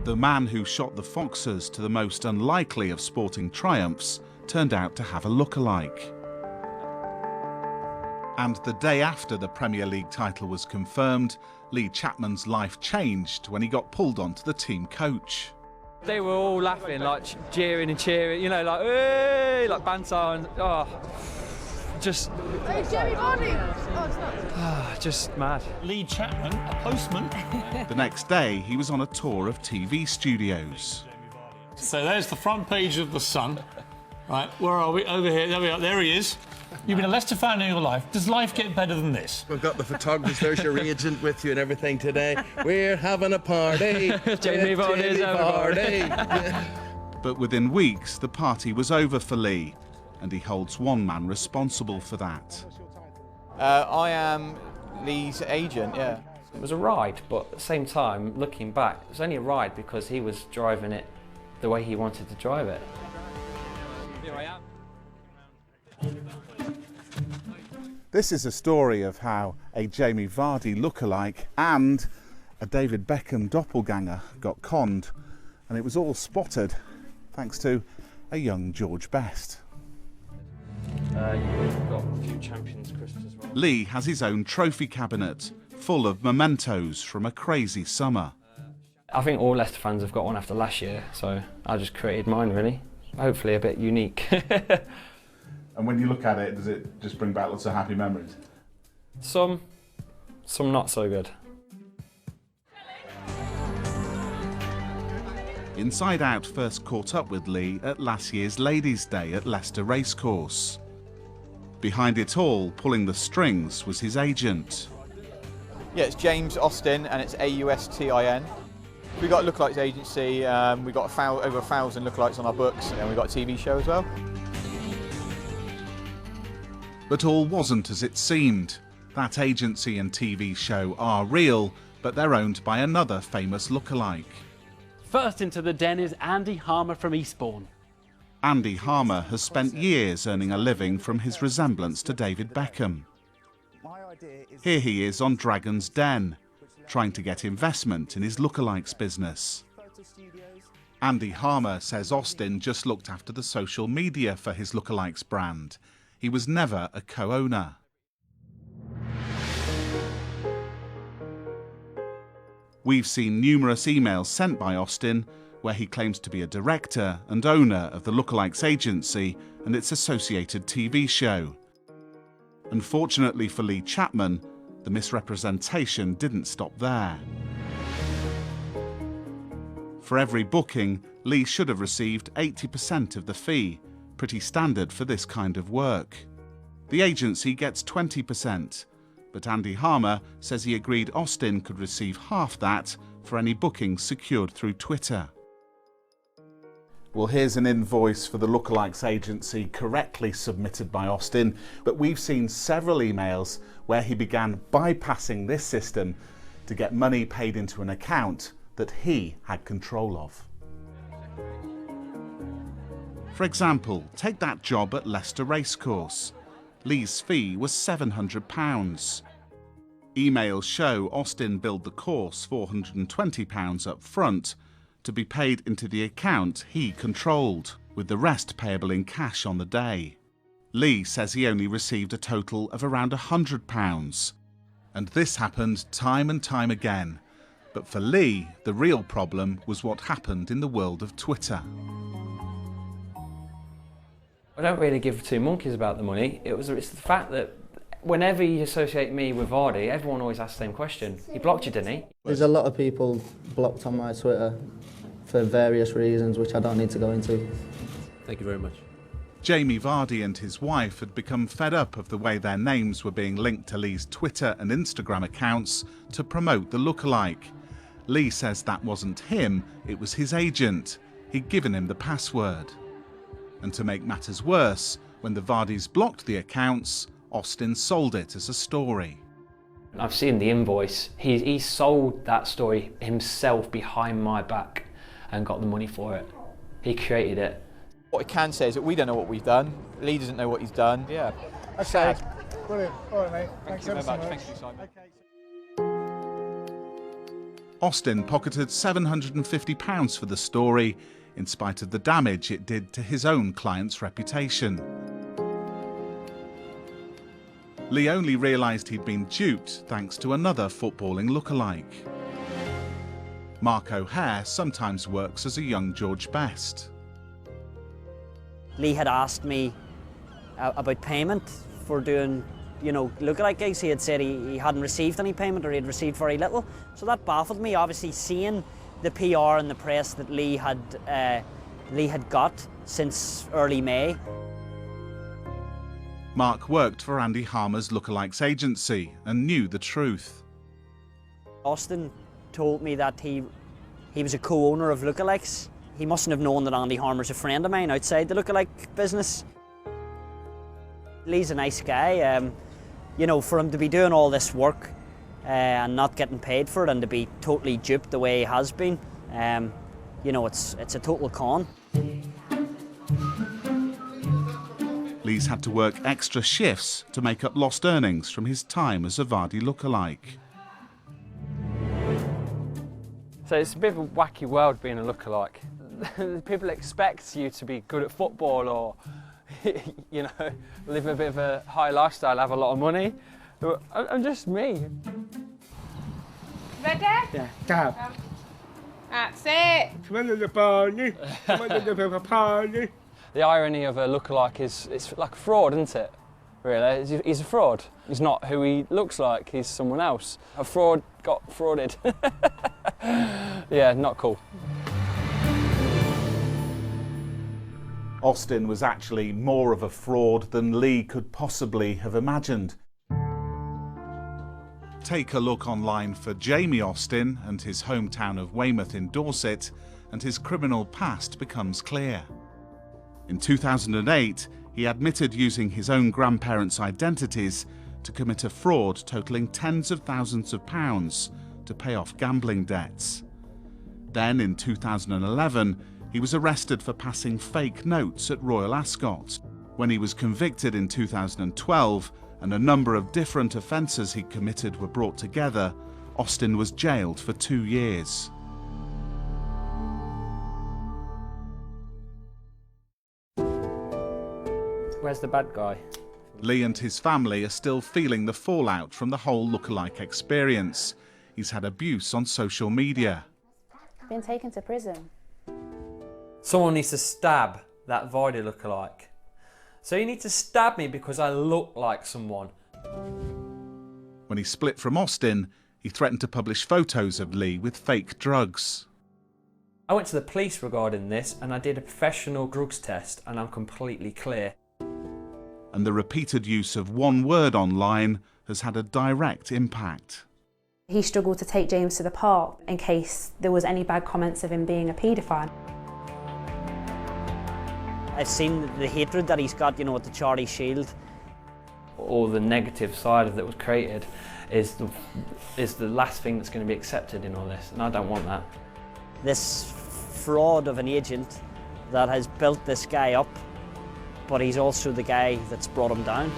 The man who shot the Foxers to the most unlikely of sporting triumphs turned out to have a lookalike. And the day after the Premier League title was confirmed, Lee Chapman's life changed when he got pulled onto the team coach. They were all laughing, like jeering and cheering, you know, like, hey, like banter and, just... Hey, Jamie Vardy! Oh, it's not. Just mad. Lee Chapman, a postman. The next day, he was on a tour of TV studios. So there's the front page of The Sun. Right, where are we? Over here. There we are. There he is. You've been a Leicester fan in your life. Does life get better than this? We've got the photographer, there's your agent with you and everything today. We're having a party. Jamie Vardy's Vardy. But within weeks, the party was over for Lee, and he holds one man responsible for that. I am Lee's agent, yeah. It was a ride, but at the same time, looking back, it was only a ride because he was driving it the way he wanted to drive it. Here I am. This is a story of how a Jamie Vardy lookalike and a David Beckham doppelganger got conned, and it was all spotted thanks to a young George Best. You've got a few Champions crisps as well. Lee has his own trophy cabinet full of mementos from a crazy summer. I think all Leicester fans have got one after last year, so I just created mine really. Hopefully a bit unique. And when you look at it, does it just bring back lots of happy memories? Some not so good. Inside Out first caught up with Lee at last year's Ladies' Day at Leicester Racecourse. Behind it all, pulling the strings, was his agent. Yeah, it's James Austin and it's AUSTIN. We've got a lookalikes agency, we've got over 1,000 lookalikes on our books, and we've got a TV show as well. But all wasn't as it seemed. That agency and TV show are real, but they're owned by another famous lookalike. First into the den is Andy Harmer from Eastbourne. Andy Harmer has spent years earning a living from his resemblance to David Beckham. Here he is on Dragon's Den, trying to get investment in his lookalikes business. Andy Harmer says Austin just looked after the social media for his lookalikes brand. He was never a co-owner. We've seen numerous emails sent by Austin where he claims to be a director and owner of the lookalikes agency and its associated TV show. Unfortunately for Lee Chapman, the misrepresentation didn't stop there. For every booking, Lee should have received 80% of the fee, pretty standard for this kind of work. The agency gets 20%, but Andy Harmer says he agreed Austin could receive half that for any bookings secured through Twitter. Well, here's an invoice for the lookalikes agency correctly submitted by Austin, but we've seen several emails where he began bypassing this system to get money paid into an account that he had control of. For example, take that job at Leicester Racecourse. Lee's fee was £700. Emails show Austin billed the course £420 up front to be paid into the account he controlled, with the rest payable in cash on the day. Lee says he only received a total of around £100. And this happened time and time again. But for Lee, the real problem was what happened in the world of Twitter. I don't really give two monkeys about the money. It's the fact that whenever you associate me with Vardy, everyone always asks the same question. He blocked you, didn't he? There's a lot of people blocked on my Twitter for various reasons, which I don't need to go into. Thank you very much. Jamie Vardy and his wife had become fed up of the way their names were being linked to Lee's Twitter and Instagram accounts to promote the lookalike. Lee says that wasn't him, it was his agent. He'd given him the password. And to make matters worse, when the Vardys blocked the accounts, Austin sold it as a story. I've seen the invoice. He sold that story himself behind my back and got the money for it. He created it. What I can say is that we don't know what we've done. Lee doesn't know what he's done. Yeah. Okay, Sad. brilliant. All right, mate. Thank you very much. Thank you, Simon. Okay. Austin pocketed £750 for the story, in spite of the damage it did to his own client's reputation. Lee only realised he'd been duped thanks to another footballing lookalike. Mark O'Hare sometimes works as a young George Best. Lee had asked me about payment for doing, lookalike gigs. He had said he hadn't received any payment, or he had received very little. So that baffled me, obviously seeing the PR and the press that Lee had got since early May. Mark worked for Andy Harmer's Lookalikes agency and knew the truth. Austin told me that he was a co-owner of Lookalikes. He mustn't have known that Andy Harmer's a friend of mine outside the lookalike business. Lee's a nice guy. For him to be doing all this work and not getting paid for it, and to be totally duped the way he has been, it's a total con. Lee's had to work extra shifts to make up lost earnings from his time as a Vardy lookalike. So it's a bit of a wacky world being a lookalike. People expect you to be good at football or, live a bit of a high lifestyle, have a lot of money. I'm just me. Ready? Yeah. Go. That's it. The irony of a lookalike is it's like a fraud, isn't it? Really, he's a fraud. He's not who he looks like, he's someone else. A fraud got frauded. Yeah, not cool. Austin was actually more of a fraud than Lee could possibly have imagined. Take a look online for Jamie Austin and his hometown of Weymouth in Dorset, and his criminal past becomes clear. In 2008, he admitted using his own grandparents' identities to commit a fraud totalling tens of thousands of pounds to pay off gambling debts. Then, in 2011, he was arrested for passing fake notes at Royal Ascot. When he was convicted in 2012 and a number of different offences he'd committed were brought together, Austin was jailed for 2 years. Where's the bad guy? Lee and his family are still feeling the fallout from the whole lookalike experience. He's had abuse on social media. Been taken to prison. Someone needs to stab that Vardy lookalike. So you need to stab me because I look like someone. When he split from Austin, he threatened to publish photos of Lee with fake drugs. I went to the police regarding this and I did a professional drugs test and I'm completely clear. And the repeated use of one word online has had a direct impact. He struggled to take James to the park in case there was any bad comments of him being a paedophile. I've seen the hatred that he's got, with the Charlie Shield. All the negative side that was created is the last thing that's going to be accepted in all this, and I don't want that. This fraud of an agent that has built this guy up, but he's also the guy that's brought him down.